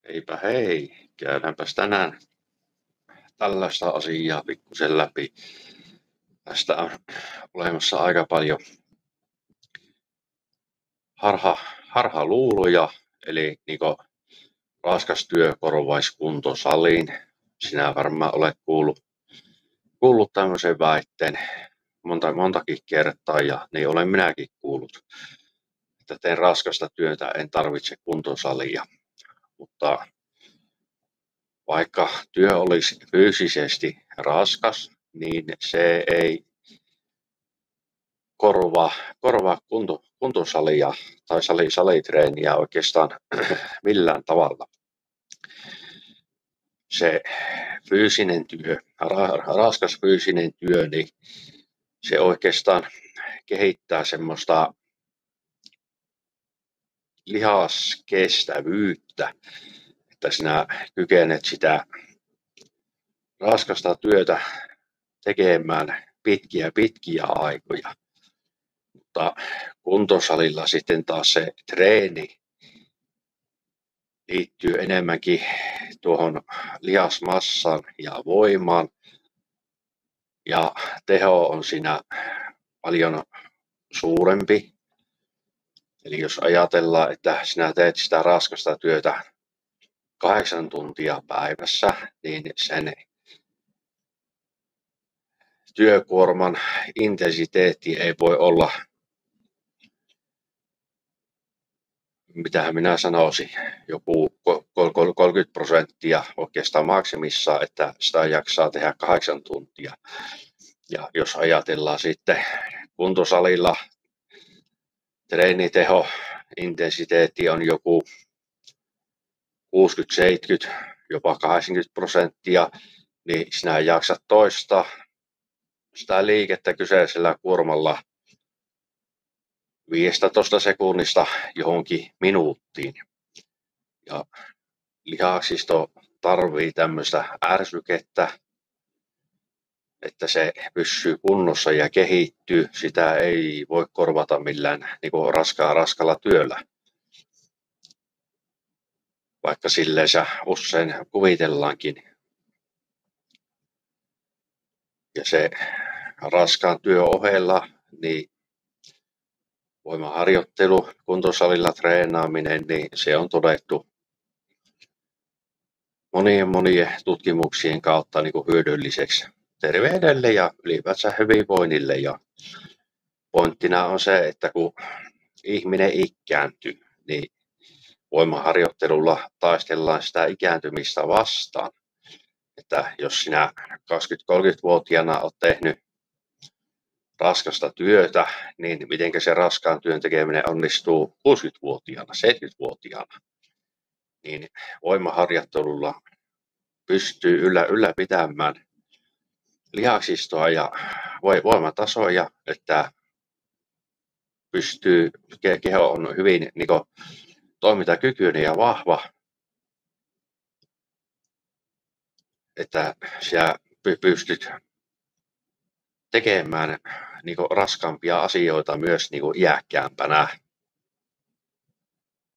Eipä hei, käydäänpäs tänään tällaista asiaa pikkusen läpi. Tästä on olemassa aika paljon harhaluuloja, eli raskas työ korvaisi kuntosaliin. Sinä varmaan olet kuullut tämmöisen väitteen montakin kertaa, ja niin olen minäkin kuullut, että teen raskasta työtä, en tarvitse kuntosalia. Mutta vaikka työ olisi fyysisesti raskas, niin se ei korvaa kuntosalia tai salitreeniä oikeastaan millään tavalla. Se fyysinen työ, raskas fyysinen työ, niin se oikeastaan kehittää semmoista lihaskestävyyttä, että sinä kykenet sitä raskasta työtä tekemään pitkiä aikoja. Mutta kuntosalilla sitten taas se treeni liittyy enemmänkin tuohon lihasmassaan ja voimaan, ja teho on siinä paljon suurempi. Eli jos ajatellaan, että sinä teet sitä raskasta työtä 8 tuntia päivässä, niin sen työkuorman intensiteetti ei voi olla, mitähän minä sanoisin, joku 30% oikeastaan maksimissaan, että sitä jaksaa tehdä 8 tuntia. Ja jos ajatellaan sitten kuntosalilla, treeniteho, intensiteetti on joku 60, 70, jopa 80%, niin sinä jaksat toistaa sitä liikettä kyseisellä kuormalla 15 sekunnista johonkin minuuttiin. Ja lihaksisto tarvii tämmöistä ärsykettä, että se pysyy kunnossa ja kehittyy. Sitä ei voi korvata millään raskalla työllä, vaikka silleen se usein kuvitellaankin. Ja se raskaan työn ohella, niin voimaharjoittelu, kuntosalilla treenaaminen, niin se on todettu monien tutkimuksien kautta hyödylliseksi terveydelle ja ylipäätään hyvinvoinnille. Ja pointtina on se, että kun ihminen ikääntyy, niin voimaharjoittelulla taistellaan sitä ikääntymistä vastaan. Että jos sinä 20-30-vuotiaana olet tehnyt raskasta työtä, niin miten se raskaan työn tekeminen onnistuu 60-vuotiaana, 70-vuotiaana, niin voimaharjoittelulla pystyy ylläpitämään lihaksistoa ja voimatasoja, että keho on hyvin toimintakykyinen ja vahva, että sinä pystyt tekemään raskaampia asioita myös iäkkäämpänä.